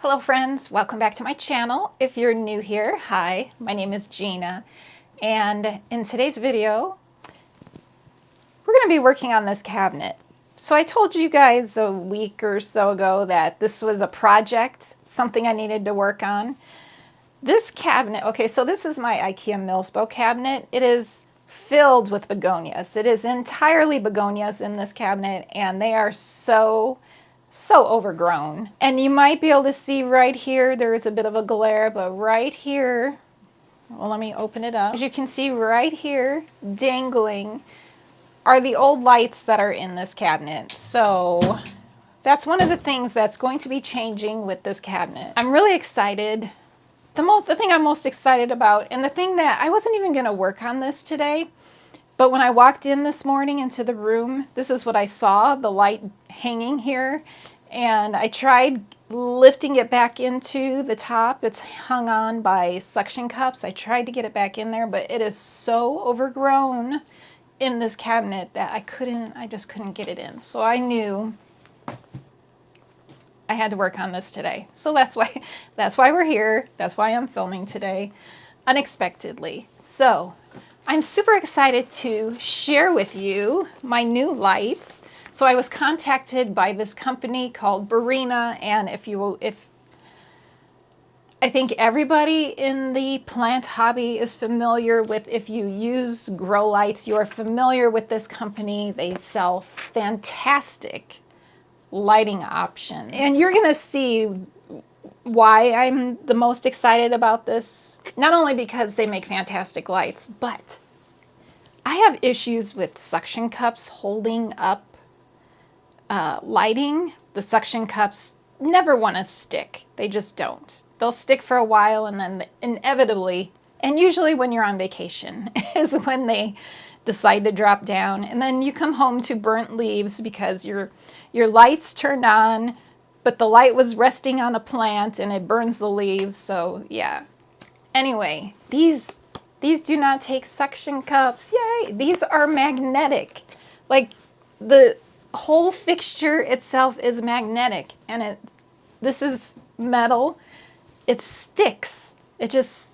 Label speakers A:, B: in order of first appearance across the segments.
A: Hello friends, welcome back to my channel. If you're new here, hi, my name is Gina, and in today's video, we're going to be working on this cabinet. So I told you guys a week or so ago that this was a project, something I needed to work on. This cabinet, okay, so this is my IKEA Millspo cabinet. It is filled with begonias. It is entirely begonias in this cabinet, and they are so overgrown. And you might be able to see right here, there is a bit of a glare, but right here, well, let me open it up. As you can see right here, dangling, are the old lights that are in this cabinet. So that's one of the things that's going to be changing with this cabinet. I'm really excited. The thing I'm most excited about, and the thing that I wasn't even gonna work on this today, but when I walked in this morning into the room, this is what I saw, the light hanging here. And I tried lifting it back into the top. It's hung on by suction cups. I tried to get it back in there, but it is so overgrown in this cabinet that I just couldn't get it in. So I knew I had to work on this today. So that's why we're here. That's why I'm filming today, unexpectedly. So I'm super excited to share with you my new lights. So I was contacted by this company called Bonia, and I think everybody in the plant hobby is familiar with, if you use grow lights, you are familiar with this company. They sell fantastic lighting options. And you're gonna see why I'm the most excited about this. Not only because they make fantastic lights, but I have issues with suction cups holding up lighting. The suction cups never want to stick. They just don't. They'll stick for a while, and then inevitably, and usually when you're on vacation, is when they decide to drop down. And then you come home to burnt leaves because your lights turned on, but the light was resting on a plant and it burns the leaves. So yeah. Anyway, these do not take suction cups. Yay! These are magnetic. Like, the whole fixture itself is magnetic, and this is metal. It sticks. It just,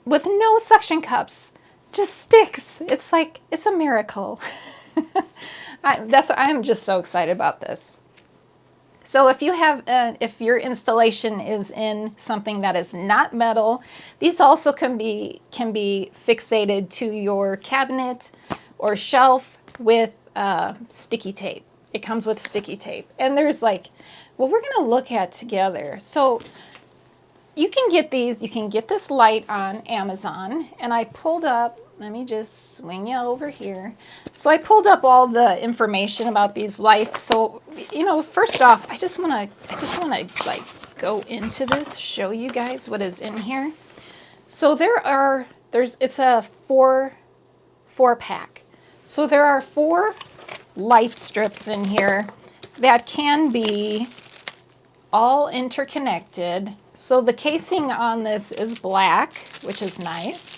A: with no suction cups, just sticks. It's like, it's a miracle. I'm just so excited about this. So if your installation is in something that is not metal, these also can be fixated to your cabinet or shelf with sticky tape. It comes with sticky tape. And there's like, well, we're gonna look at together. So you can get these, you can get this light on Amazon, and I pulled up, let me just swing you over here. So I pulled up all the information about these lights. So, you know, first off, I just wanna like go into this, show you guys what is in here. So it's a four pack. So there are 4 light strips in here that can be all interconnected. So the casing on this is black, which is nice.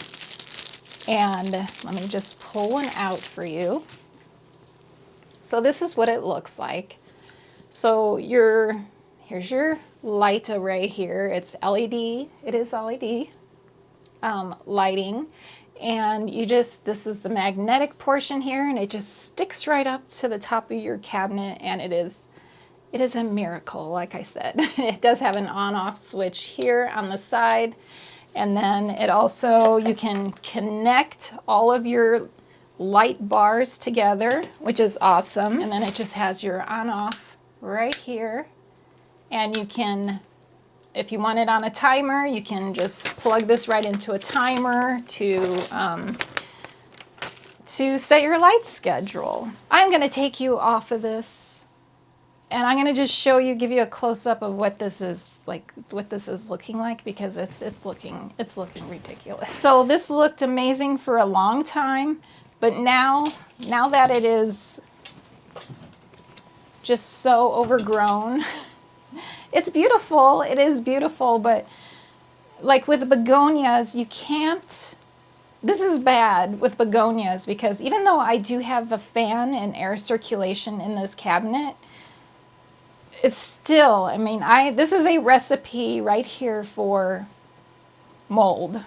A: And let me just pull one out for you. So this is what it looks like. So here's your light array here. It's LED, it is LED lighting. And this is the magnetic portion here, and it just sticks right up to the top of your cabinet, and it is a miracle, like I said. It does have an on-off switch here on the side, and then it also, you can connect all of your light bars together, which is awesome. And then it just has your on-off right here, and you can, if you want it on a timer, you can just plug this right into a timer to set your light schedule. I'm going to take you off of this, and I'm going to just show you, give you a close-up of what this is like, what this is looking like, because it's looking ridiculous. So this looked amazing for a long time, but now that it is just so overgrown, it's beautiful. It is beautiful, but like with begonias, you can't. This is bad with begonias, because even though I do have a fan and air circulation in this cabinet, it's still, I mean, this is a recipe right here for mold.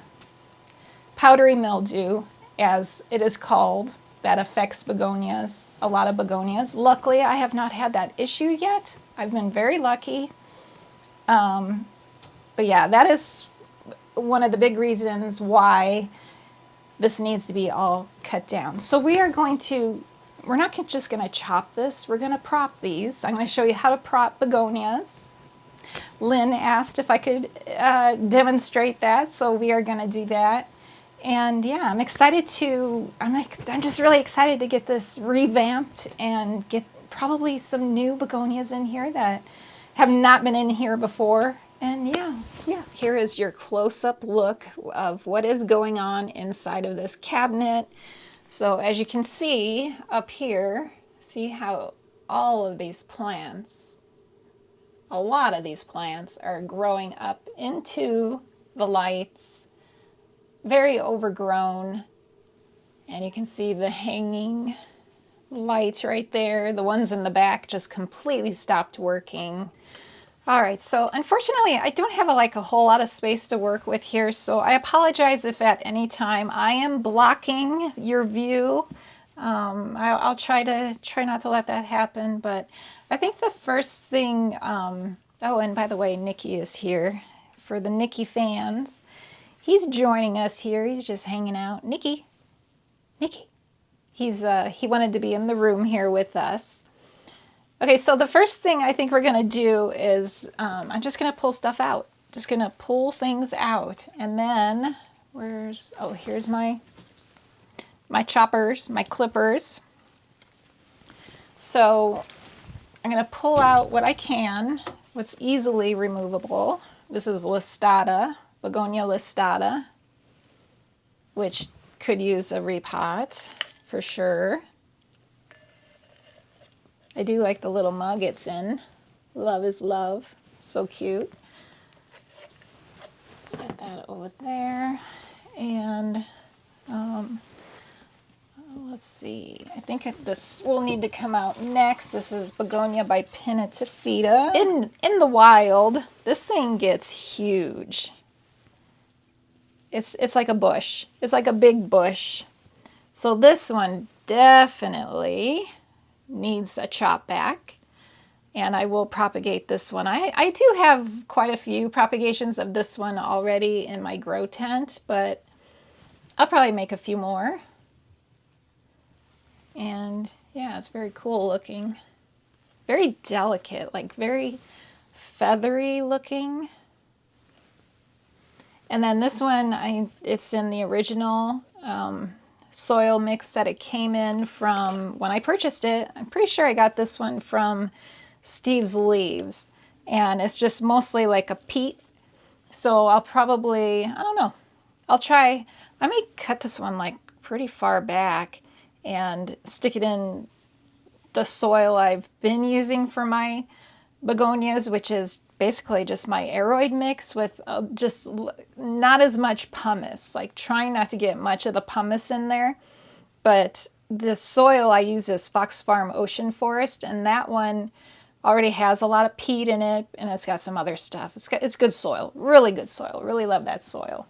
A: Powdery mildew, as it is called, that affects begonias, a lot of begonias. Luckily, I have not had that issue yet. I've been very lucky. But yeah, that is one of the big reasons why this needs to be all cut down. So we're not just going to chop this, we're going to prop these. I'm going to show you how to prop begonias. Lynn asked if I could demonstrate that, so we are going to do that. And yeah, I'm just really excited to get this revamped and get probably some new begonias in here that have not been in here before. And yeah, here is your close-up look of what is going on inside of this cabinet. So as you can see up here, see how all of these plants, a lot of these plants are growing up into the lights, very overgrown. And you can see the hanging lights right there. The ones in the back just completely stopped working. All right, so unfortunately, I don't have a whole lot of space to work with here, so I apologize if at any time I am blocking your view. I'll try not to let that happen, but I think the first thing, oh, and by the way, Nikki is here. For the Nikki fans, he's joining us here. He's just hanging out. Nikki. He wanted to be in the room here with us. Okay, so the first thing I think we're going to do is I'm just going to pull stuff out. Just going to pull things out. And then, here's my choppers, my clippers. So I'm going to pull out what I can, what's easily removable. This is listata, Begonia listata, which could use a repot for sure. I do like the little mug it's in. Love is love. So cute. Set that over there. And let's see. I think this will need to come out next. This is Begonia by Pinnatifida. In the wild, this thing gets huge. It's like a bush. It's like a big bush. So this one definitely needs a chop back, and I will propagate this one. I do have quite a few propagations of this one already in my grow tent, but I'll probably make a few more. And yeah, it's very cool looking, very delicate, like very feathery looking. And then this one, it's in the original soil mix that it came in from when I purchased it. I'm pretty sure I got this one from Steve's Leaves, and it's just mostly like a peat. So I'll probably, I don't know, I may cut this one like pretty far back and stick it in the soil I've been using for my begonias, which is basically just my aeroid mix with just not as much pumice, like trying not to get much of the pumice in there. But the soil I use is Fox Farm Ocean Forest, and that one already has a lot of peat in it, and it's got some other stuff. It's good soil, really good soil. Really love that soil.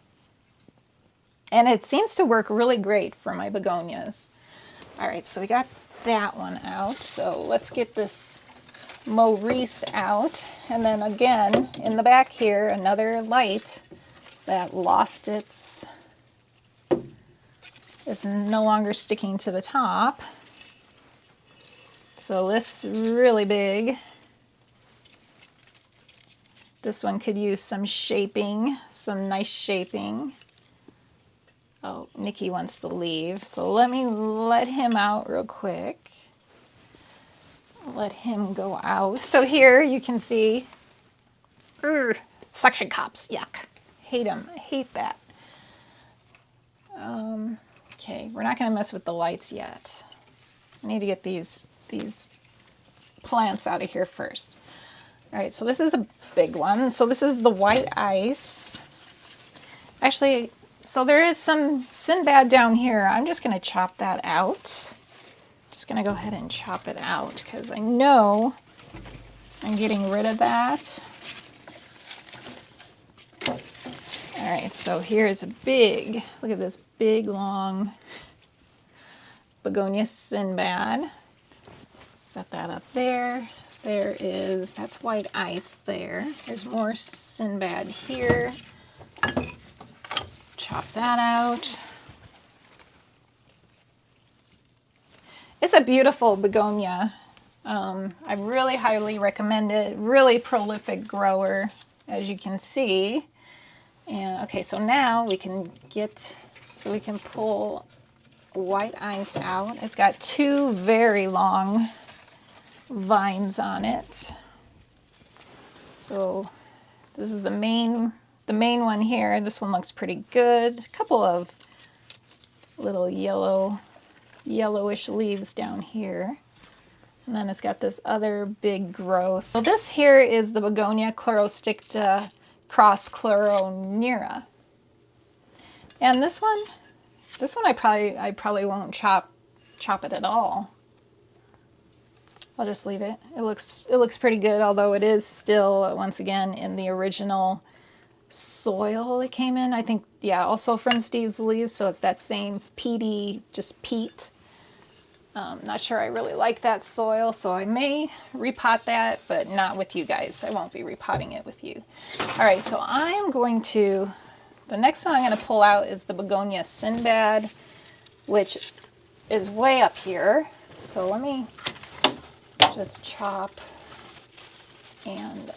A: And it seems to work really great for my begonias. All right, so we got that one out. So let's get this Maurice out, and then again in the back here another light that lost it's no longer sticking to the top. So this really big. This one could use some shaping, some nice shaping. Oh, Nikki wants to leave, so let me let him out real quick. Let him go out. So here you can see suction cups. Yuck. Hate them. I hate that. Okay, we're not going to mess with the lights yet. I need to get these plants out of here first. All right, so this is a big one. So this is the white ice. Actually, so there is some Sinbad down here. I'm just going to chop that out. Just going to go ahead and chop it out because I know I'm getting rid of that. All right, so here's a big, look at this big long Begonia Sinbad. Set that up there. There is, that's white ice there. There's more Sinbad here. Chop that out. It's a beautiful begonia. I really highly recommend it. Really prolific grower, as you can see. And okay, so now we can pull white ice out. It's got two very long vines on it. So this is the main one here. This one looks pretty good. A couple of little yellowish leaves down here. And then it's got this other big growth. So this here is the Begonia chlorosticta cross chloronera. And this one I probably won't chop it at all. I'll just leave it. It looks pretty good, although it is still, once again, in the original soil it came in. I think, yeah, also from Steve's leaves, so it's that same peaty, just peat. Not sure I really like that soil, so I may repot that, but not with you guys. I won't be repotting it with you. All right, so the next one I'm going to pull out is the Begonia Sinbad, which is way up here. So let me just chop and,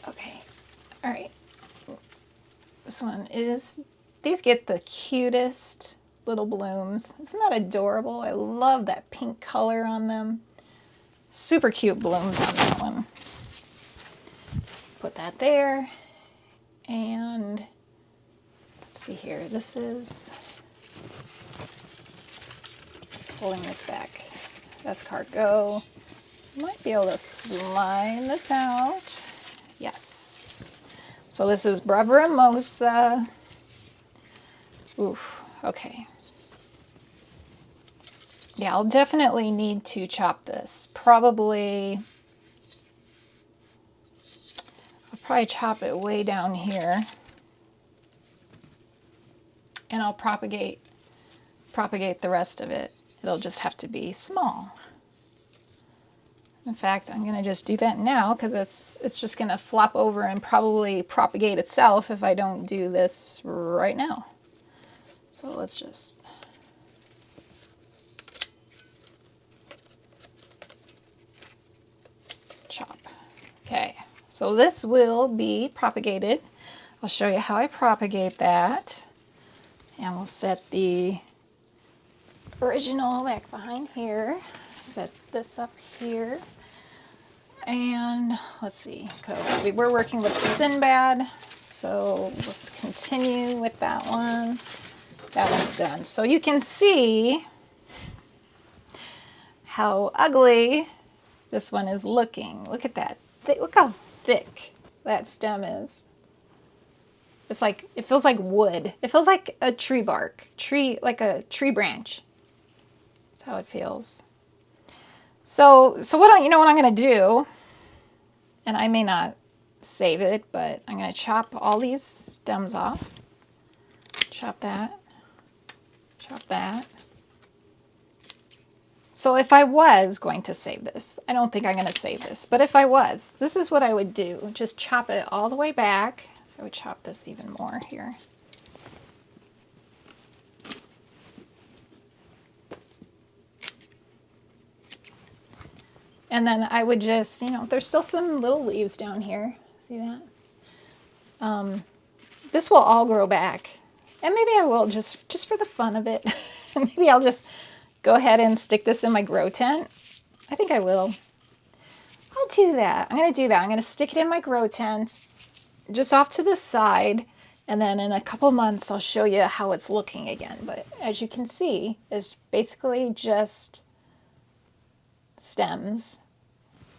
A: okay, all right. This one is, these get the cutest little blooms. Isn't that adorable? I love that pink color on them. Super cute blooms on that one. Put that there. And let's see here. This is, it's holding this back. Escargot. Might be able to slide this out. Yes. So this is Braveramosa. Oof. Okay. Yeah, I'll definitely need to chop this. I'll probably chop it way down here. And I'll propagate the rest of it. It'll just have to be small. In fact, I'm going to just do that now because it's just going to flop over and probably propagate itself if I don't do this right now. So let's just chop. Okay, so this will be propagated. I'll show you how I propagate that. And we'll set the original back behind here. Set this up here. And let's see, we're working with Sinbad, so let's continue with that one. That one's done. So you can see how ugly this one is looking. Look at that. Look how thick that stem is. It's like, it feels like wood. It feels like a tree bark, like a tree branch. That's how it feels. So you know what I'm going to do? And I may not save it, but I'm going to chop all these stems off. Chop that. Chop that. So if I was going to save this, I don't think I'm going to save this, but if I was, this is what I would do. Just chop it all the way back. I would chop this even more here. And then I would just, you know, there's still some little leaves down here. See that? This will all grow back. And maybe I will just for the fun of it. Maybe I'll just go ahead and stick this in my grow tent. I think I will. I'll do that. I'm going to do that. I'm going to stick it in my grow tent just off to the side. And then in a couple months, I'll show you how it's looking again. But as you can see, it's basically just stems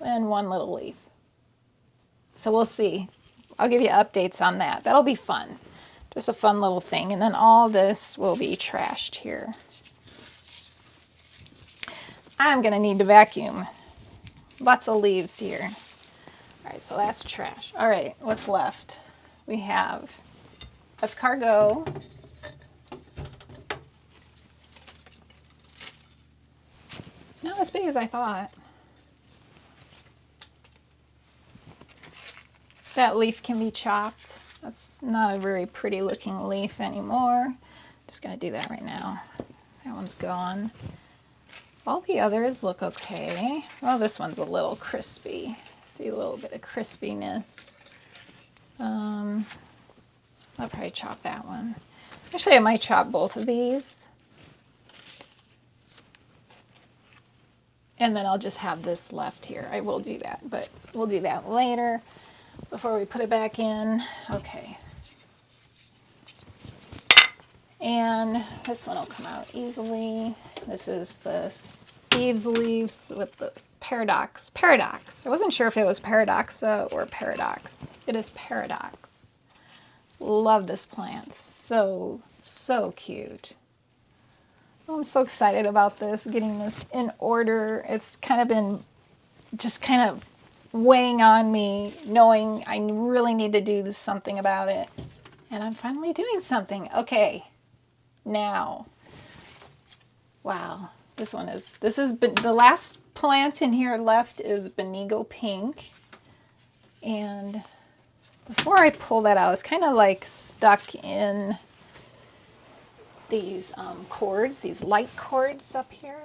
A: and one little leaf. So we'll see. I'll give you updates on that. That'll be fun. Just a fun little thing. And then all this will be trashed here. I'm going to need to vacuum. Lots of leaves here. All right, so that's trash. All right, what's left? We have escargot. Not as big as I thought. That leaf can be chopped. That's not a very pretty looking leaf anymore. Just gonna do that right now. That one's gone. All the others look okay. Well, this one's a little crispy. See a little bit of crispiness. I'll probably chop that one. Actually, I might chop both of these. And then I'll just have this left here. I will do that, but we'll do that later before we put it back in. Okay. And this one will come out easily. This is the Steve's leaves with the Paradox. Paradox. I wasn't sure if it was Paradoxa or Paradox. It is Paradox. Love this plant. So, so cute. I'm so excited about this, getting this in order. It's kind of been just kind of weighing on me, knowing I really need to do something about it. And I'm finally doing something. Okay, now. Wow, this is the last plant in here left is Benigo Pink. And before I pull that out, it's kind of like stuck in these cords, these light cords up here.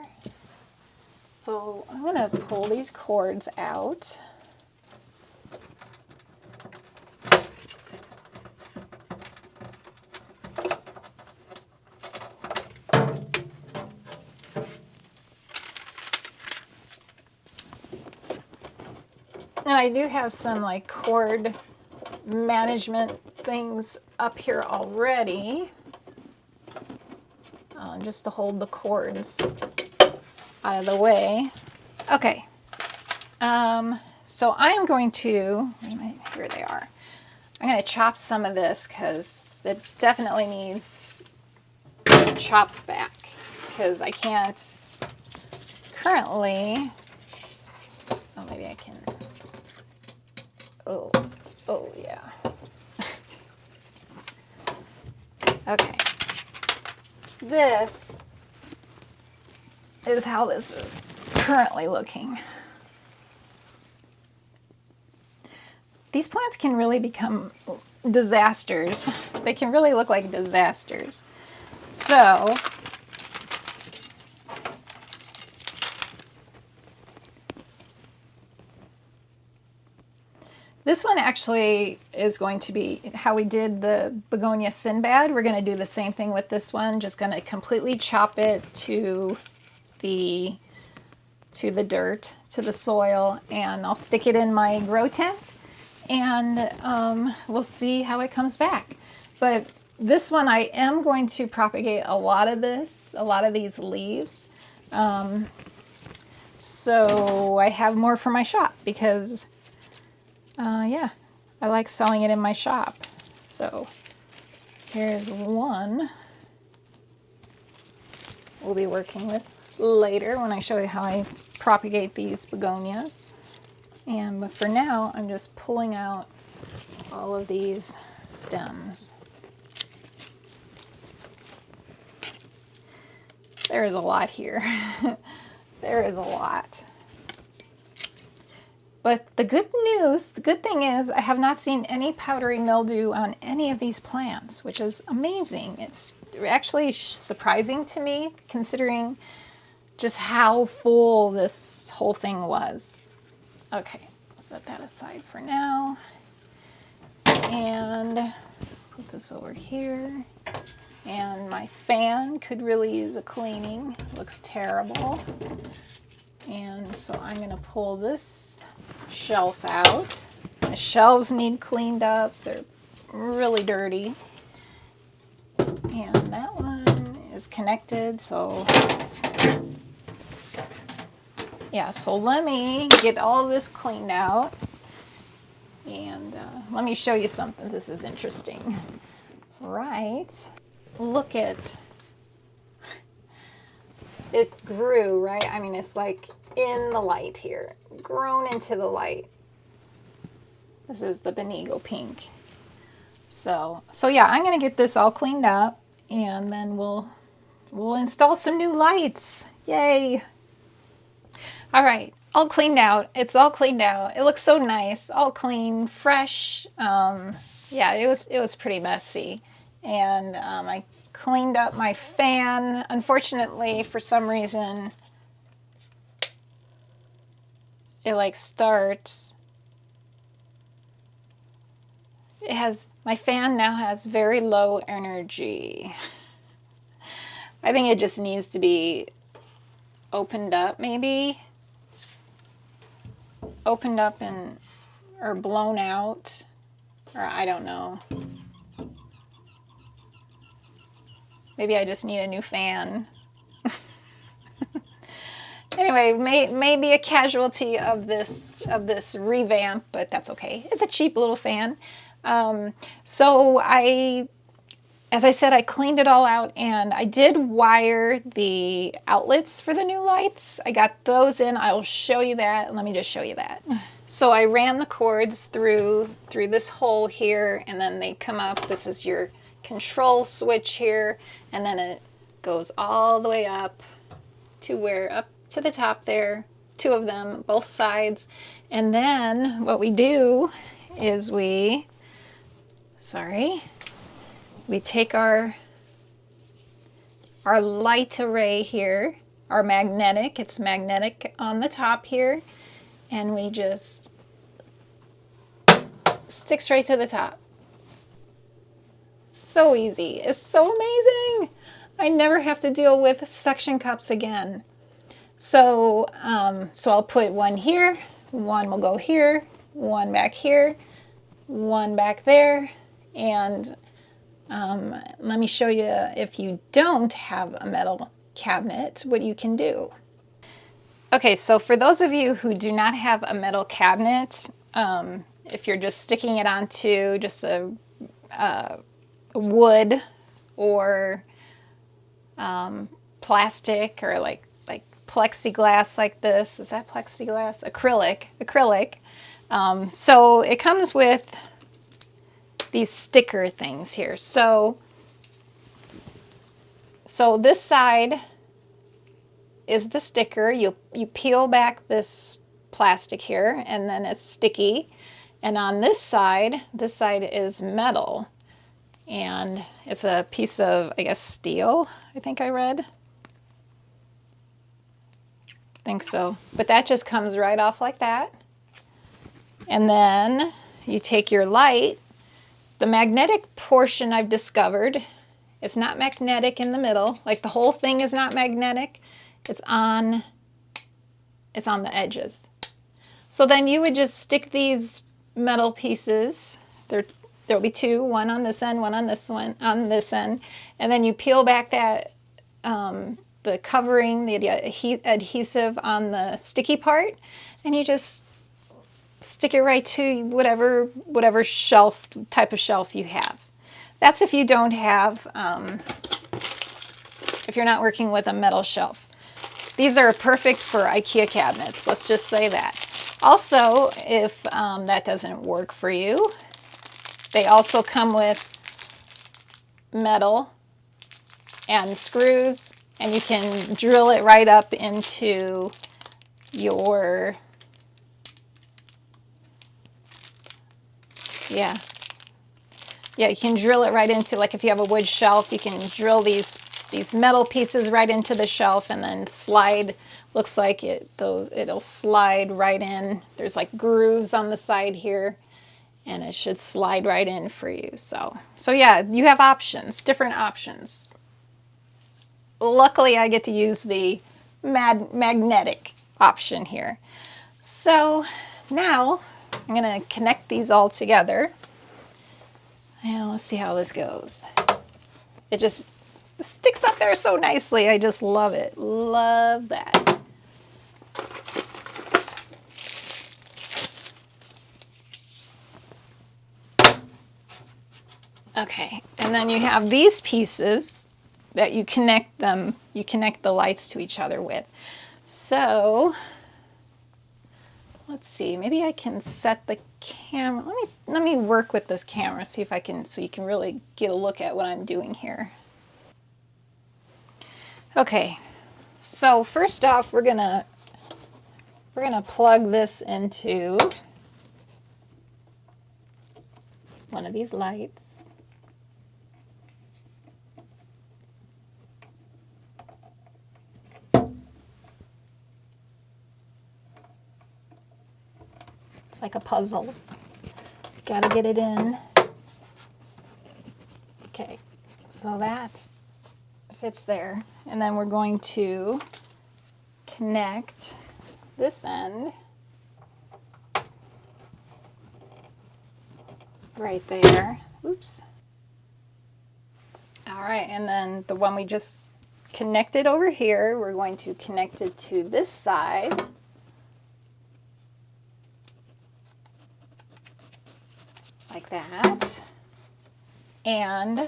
A: So I'm going to pull these cords out. And I do have some like cord management things up here already, just to hold the cords out of the way. Okay, so I am going to, here they are. I'm going to chop some of this because it definitely needs chopped back, because I can't currently, oh, maybe I can, oh yeah. Okay. This is how this is currently looking. These plants can really become disasters. They can really look like disasters. So, this one actually is going to be how we did the Begonia Sinbad. We're going to do the same thing with this one. Just going to completely chop it to the dirt, to the soil, and I'll stick it in my grow tent, and we'll see how it comes back. But this one, I am going to propagate a lot of these leaves. So I have more for my shop because yeah, I like selling it in my shop. So here's one we'll be working with later when I show you how I propagate these begonias. But for now, I'm just pulling out all of these stems. There is a lot here. There is a lot. But the good thing is I have not seen any powdery mildew on any of these plants, which is amazing. It's actually surprising to me, considering just how full this whole thing was. Okay, set that aside for now. And put this over here. And my fan could really use a cleaning. Looks terrible. And so I'm going to pull this shelf out. The shelves need cleaned up. They're really dirty. And that one is connected, so yeah, so let me get all this cleaned out. And let me show you something. This is interesting. Right. Look at it grew, right? I mean, it's like in the light here, grown into the light. This is the Begonia pink. So yeah, I'm gonna get this all cleaned up, and then we'll install some new lights. Yay! All right, all cleaned out. It's all cleaned out. It looks so nice, all clean, fresh. Yeah, it was pretty messy, and I cleaned up my fan. Unfortunately, for some reason, it like starts. My fan now has very low energy. I think it just needs to be opened up, maybe. Opened up or blown out, or I don't know. Maybe I just need a new fan. Anyway, may be a casualty of this revamp, but that's okay. It's a cheap little fan. So as I said, I cleaned it all out, and I did wire the outlets for the new lights. I got those in. I'll show you that. Let me just show you that. So I ran the cords through this hole here, and then they come up. This is your control switch here, and then it goes all the way up to the top there. 2 of them, both sides. And then what we do is we take our light array here, our magnetic, it's magnetic on the top here, and we just sticks right to the top. So easy. It's so amazing. I never have to deal with suction cups again. So I'll put one here, one will go here, one back here, one back there, and let me show you, if you don't have a metal cabinet, what you can do. Okay, so for those of you who do not have a metal cabinet, if you're just sticking it onto just a wood or plastic, or like plexiglass like this. Is that plexiglass? Acrylic. So it comes with these sticker things here. So this side is the sticker. You peel back this plastic here, and then it's sticky. And on this side is metal. And it's a piece of, I guess, steel, I think I read. I think so. But that just comes right off like that. And then you take your light. The magnetic portion I've discovered, it's not magnetic in the middle. Like the whole thing is not magnetic. It's on the edges. So then you would just stick these metal pieces. There'll be 2, one on this end, one on this end, and then you peel back that the covering, the adhesive on the sticky part, and you just stick it right to whatever type of shelf you have. That's if you don't have, if you're not working with a metal shelf. These are perfect for IKEA cabinets, let's just say that. Also, if that doesn't work for you, they also come with metal and screws, and you can drill it right up into your, yeah, you can drill it right into, like if you have a wood shelf, you can drill these metal pieces right into the shelf, and then slide, looks like it'll slide right in. There's like grooves on the side here, and it should slide right in for you. So yeah, you have options, different options. Luckily, I get to use the magnetic option here. So now I'm going to connect these all together. And let's see how this goes. It just sticks up there so nicely. I just love it. Love that. Okay, and then you have these pieces that you connect the lights to each other with. So let's see, maybe I can set the camera. Let me work with this camera, see if I can, so you can really get a look at what I'm doing here. Okay, so first off, we're gonna plug this into one of these lights. It's like a puzzle. Gotta get it in. Okay, so that fits there. And then we're going to connect this end right there. Oops. All right, and then the one we just connected over here, we're going to connect it to this side. Like that. And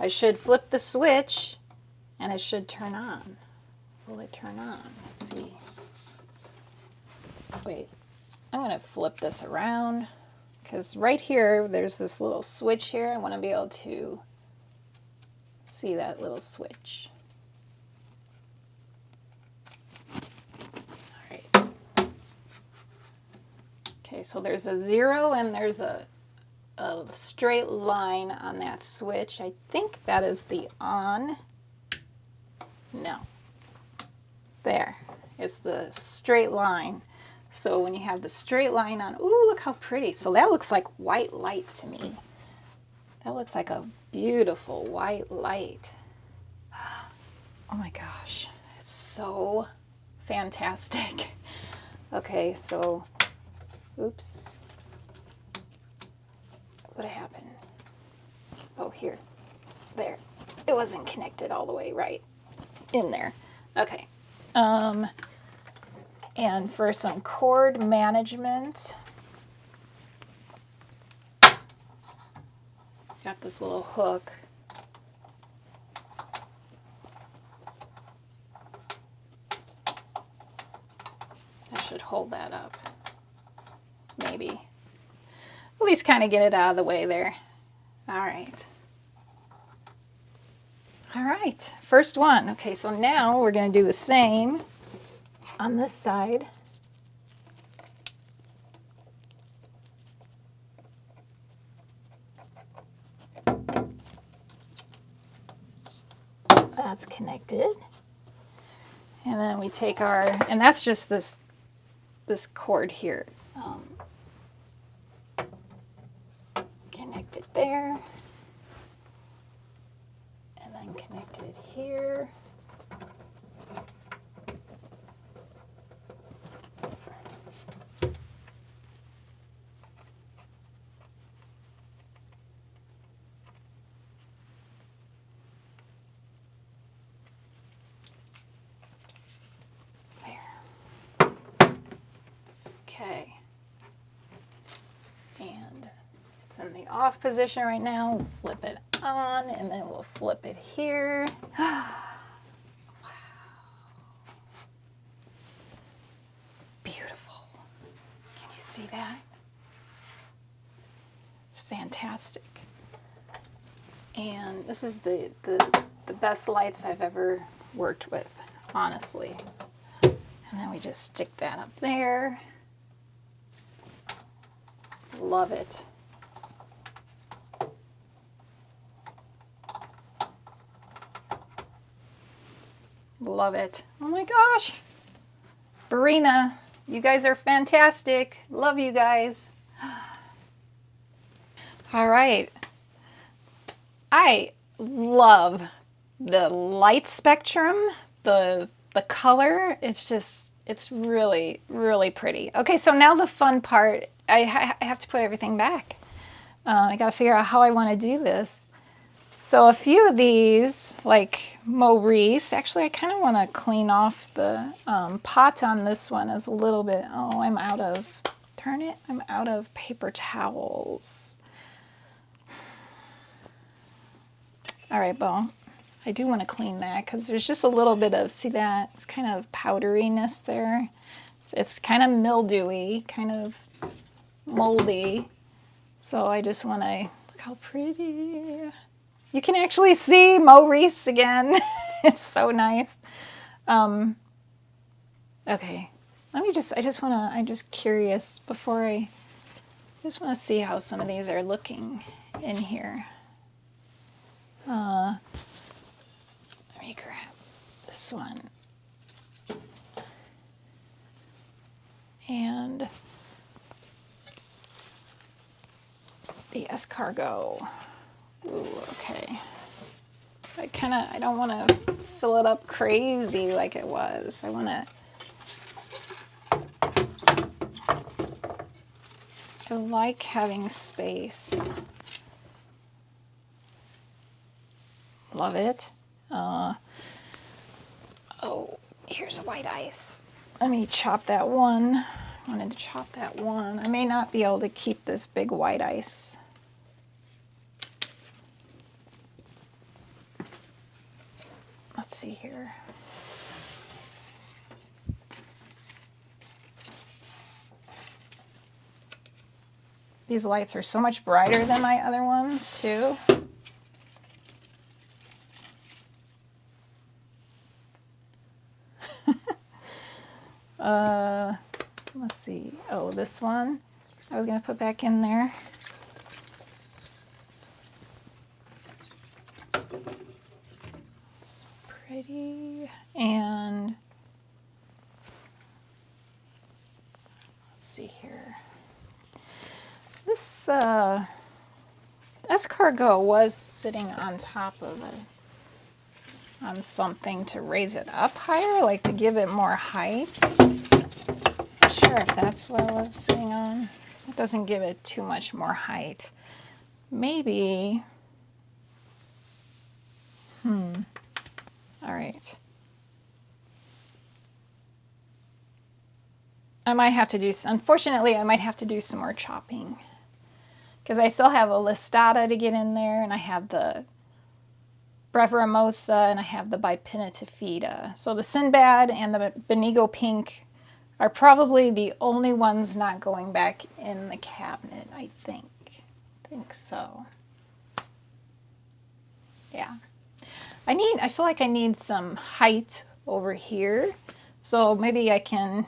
A: I should flip the switch and it should turn on. Will it turn on? Let's see. Wait, I'm going to flip this around because right here there's this little switch here. I want to be able to see that little switch. All right. Okay, so there's a 0 and there's a straight line on that switch. I think that is the on. No. There. It's the straight line. So when you have the straight line on, ooh, look how pretty. So that looks like white light to me. That looks like a beautiful white light. Oh my gosh. It's so fantastic. Okay, so, oops. What happened? Oh, here. There. It wasn't connected all the way right in there. Okay. And for some cord management, got this little hook. I should hold that up. Maybe. At least kind of get it out of the way there. All right. All right, first one. Okay, so now we're going to do the same on this side. That's connected. And then we take our, and that's just this cord here. Connect it there. And then connect it here. Okay, and it's in the off position right now. We'll flip it on and then we'll flip it here. Wow. Beautiful. Can you see that? It's fantastic. And this is the best lights I've ever worked with, honestly. And then we just stick that up there. Love it. Love it. Oh my gosh. Begonia, you guys are fantastic. Love you guys. All right. I love the light spectrum, the color. It's just, it's really, really pretty. Okay, so now the fun part. I have to put everything back. I got to figure out how I want to do this. So a few of these, like Maurice, actually I kind of want to clean off the pot on this one is a little bit, oh, I'm out of, darn it, I'm out of paper towels. All right, well, I do want to clean that because there's just a little bit of, see that? It's kind of powderiness there. It's kind of mildewy, kind of moldy. So I just want to, look how pretty. You can actually see Maurice again. It's so nice. Okay, I'm just curious before I just want to see how some of these are looking in here. Let me grab this one. And the escargot. Ooh, okay. I don't want to fill it up crazy like it was. I like having space. Love it. Oh, here's a white ice. Let me chop that one. I wanted to chop that one. I may not be able to keep this big white ice. Let's see here. These lights are so much brighter than my other ones too. Let's see. Oh, this one I was gonna put back in there. So pretty. And let's see here. This escargot was sitting on top of on something to raise it up higher, like to give it more height. Not sure if that's what it was sitting on. It doesn't give it too much more height. Maybe. All right. I might have to do, unfortunately, I might have to do some more chopping because I still have a listata to get in there, and I have the Breviremosa, and I have the Bipinnatifida. So the Sinbad and the Benigo Pink are probably the only ones not going back in the cabinet, I think. I think so. Yeah. I feel like I need some height over here. So maybe I can,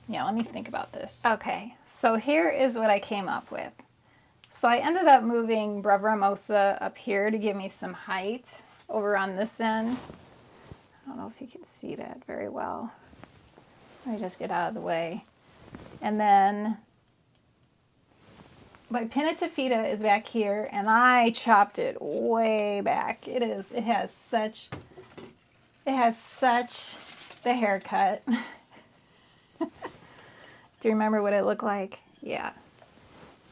A: yeah, let me think about this. Okay, so here is what I came up with. So I ended up moving Breviremosa up here to give me some height over on this end. I don't know if you can see that very well. Let me just get out of the way. And then my Bipinnatifida is back here, and I chopped it way back. It has such the haircut. Do you remember what it looked like? Yeah.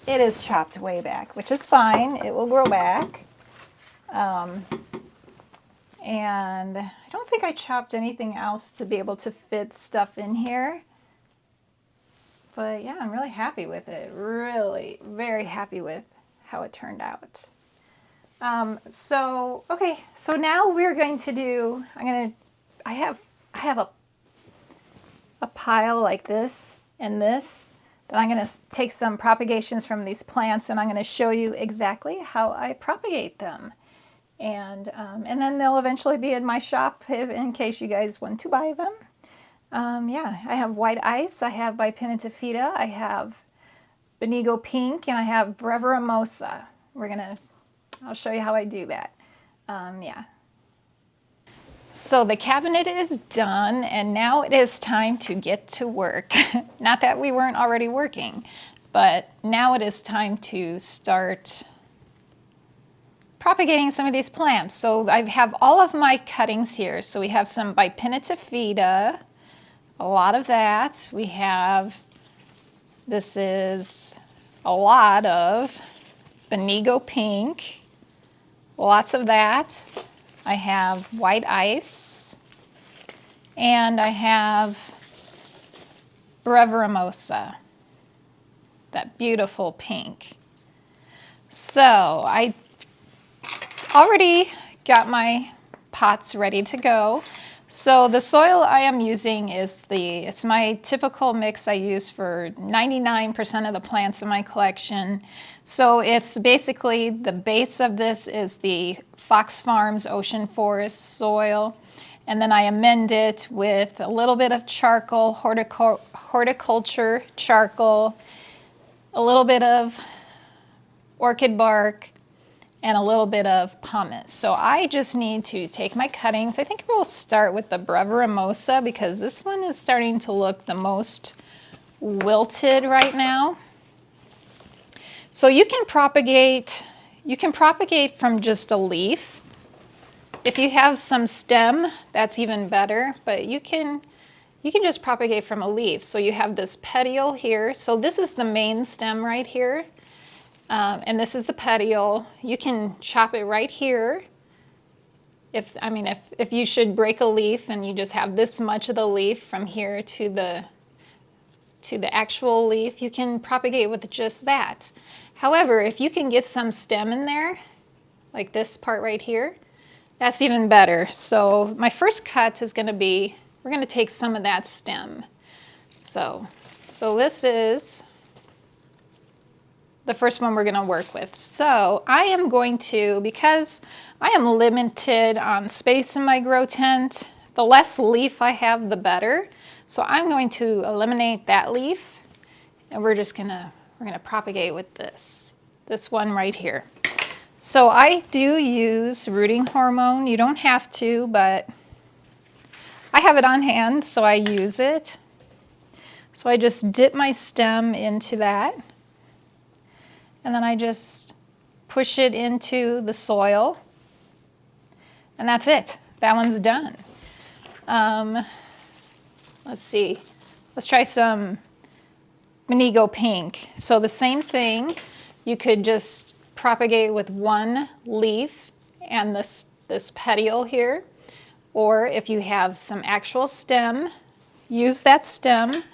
A: It is chopped way back, which is fine. It will grow back. And I don't think I chopped anything else to be able to fit stuff in here. But yeah, I'm really happy with it. Really, very happy with how it turned out. Okay, so now we're going to do, I have a pile like this and this, that I'm going to take some propagations from these plants, and I'm going to show you exactly how I propagate them. And then they'll eventually be in my shop in case you guys want to buy them. Yeah, I have white ice, I have Bipinnatifida, I have Benigo Pink, and I have Breviremosa. I'll show you how I do that. Yeah. So the cabinet is done, and now it is time to get to work. Not that we weren't already working, but now it is time to start propagating some of these plants. So I have all of my cuttings here. So we have some Bipinnatifida, a lot of that. This is a lot of Benigo Pink, lots of that. I have white ice, and I have Breviremosa, that beautiful pink. So I already got my pots ready to go. So the soil I am using is it's my typical mix I use for 99% of the plants in my collection. So it's basically, the base of this is the Fox Farms Ocean Forest soil. And then I amend it with a little bit of charcoal, horticulture charcoal, a little bit of orchid bark, and a little bit of pumice. So I just need to take my cuttings. I think we'll start with the Breviremosa because this one is starting to look the most wilted right now. So you can propagate from just a leaf. If you have some stem, that's even better, but you can just propagate from a leaf. So you have this petiole here. So this is the main stem right here. And this is the petiole. You can chop it right here. If you should break a leaf and you just have this much of the leaf from here to the actual leaf, you can propagate with just that. However, if you can get some stem in there, like this part right here, that's even better. So my first cut is going to be, we're going to take some of that stem. So this is the first one we're going to work with. So I am going to, because I am limited on space in my grow tent, the less leaf I have, the better. So I'm going to eliminate that leaf, and we're gonna propagate with this one right here. So I do use rooting hormone. You don't have to, but I have it on hand, so I use it. So I just dip my stem into that. And then I just push it into the soil. And that's it. That one's done. Let's see. Let's try some Begonia Pink. So the same thing. You could just propagate with one leaf and this petiole here. Or if you have some actual stem, use that stem.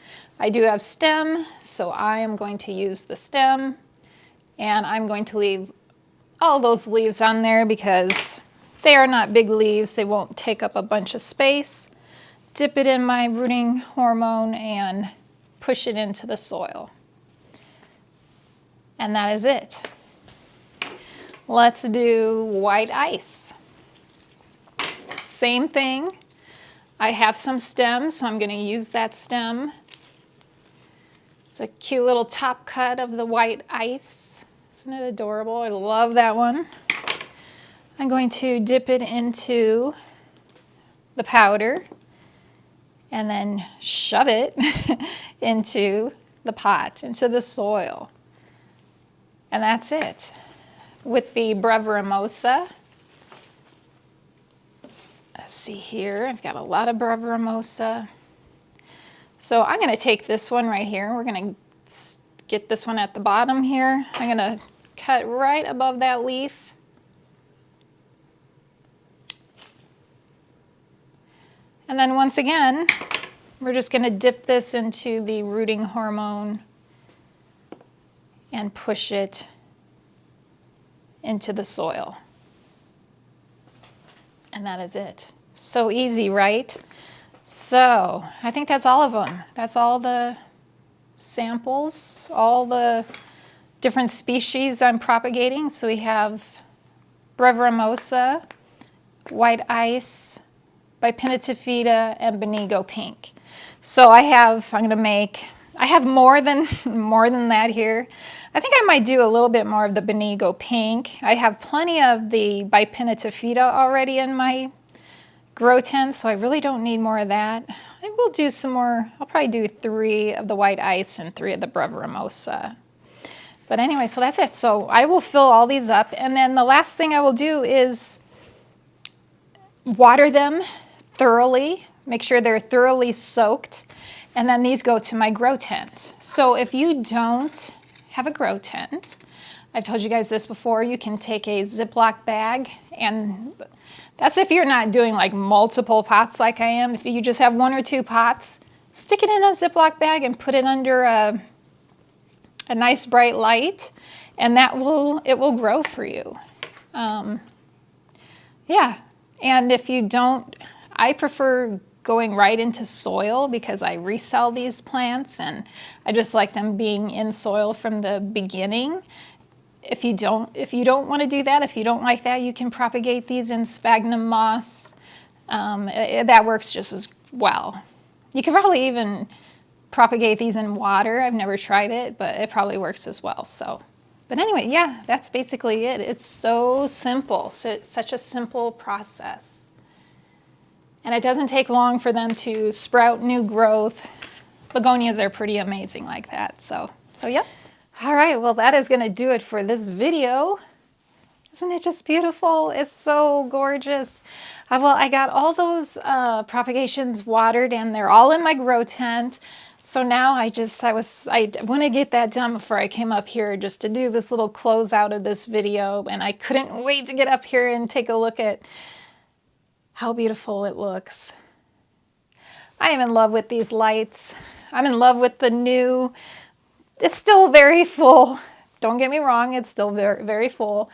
A: I do have stem, so I am going to use the stem. And I'm going to leave all those leaves on there because they are not big leaves. They won't take up a bunch of space. Dip it in my rooting hormone and push it into the soil. And that is it. Let's do white ice. Same thing. I have some stems, so I'm going to use that stem. It's a cute little top cut of the white ice. Isn't it adorable? I love that one. I'm going to dip it into the powder and then shove it into the pot, into the soil. And that's it. With the Breviremosa, let's see here, I've got a lot of Breviremosa. So I'm going to take this one right here. We're going to get this one at the bottom here. I'm going to cut right above that leaf. And then once again, we're just going to dip this into the rooting hormone and push it into the soil. And that is it. So easy, right? So I think that's all of them. That's all the samples, all the different species I'm propagating. So we have Breviremosa, white ice, Bipinnatifida, and Begonia Pink. So I have more than that here. I think I might do a little bit more of the Begonia Pink. I have plenty of the Bipinnatifida already in my grow tent, so I really don't need more of that. I will do some more. I'll probably do 3 of the white ice and 3 of the Breviremosa. But anyway, so that's it. So I will fill all these up, and then the last thing I will do is water them thoroughly, make sure they're thoroughly soaked, and then these go to my grow tent. So if you don't have a grow tent, I've told you guys this before, you can take a Ziploc bag, and that's if you're not doing like multiple pots like I am. If you just have 1 or 2 pots, stick it in a Ziploc bag and put it under a nice bright light, and it will grow for you. Yeah, and if you don't, I prefer going right into soil because I resell these plants and I just like them being in soil from the beginning. If you don't want to do that, if you don't like that, you can propagate these in sphagnum moss. That works just as well. You can probably even propagate these in water. I've never tried it, but it probably works as well. So, but anyway, yeah, that's basically it. It's so simple. So it's such a simple process. And it doesn't take long for them to sprout new growth. Begonias are pretty amazing like that. So yeah. All right, well, that is going to do it for this video. Isn't it just beautiful? It's so gorgeous. Well, I got all those propagations watered and they're all in my grow tent. So now I want to get that done before I came up here just to do this little closeout of this video. And I couldn't wait to get up here and take a look at how beautiful it looks. I am in love with these lights. I'm in love with the new. It's still very full. Don't get me wrong, it's still very, very full.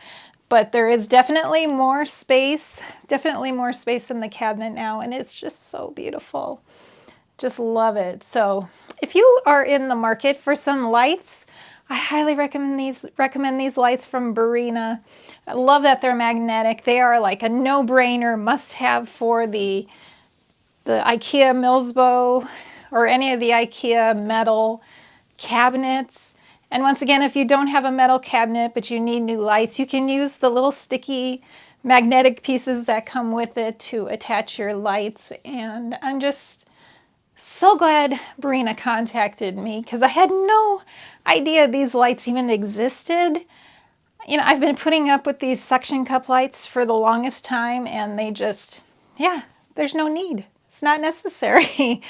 A: But there is definitely more space in the cabinet now, and it's just so beautiful. Just love it. So if you are in the market for some lights, I highly recommend these lights from Begonia. I love that they're magnetic. They are like a no-brainer, must-have for the IKEA Milsbo or any of the IKEA metal cabinets. And once again, if you don't have a metal cabinet but you need new lights, you can use the little sticky magnetic pieces that come with it to attach your lights. And I'm just so glad Begonia contacted me because I had no idea these lights even existed. You know, I've been putting up with these suction cup lights for the longest time and they just, yeah, there's no need. It's not necessary.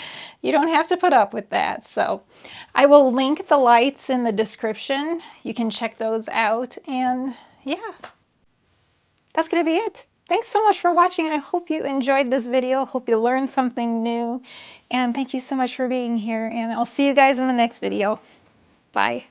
A: You don't have to put up with that. So I will link the lights in the description. You can check those out. And yeah, that's going to be it. Thanks so much for watching. I hope you enjoyed this video. Hope you learned something new. And thank you so much for being here. And I'll see you guys in the next video. Bye.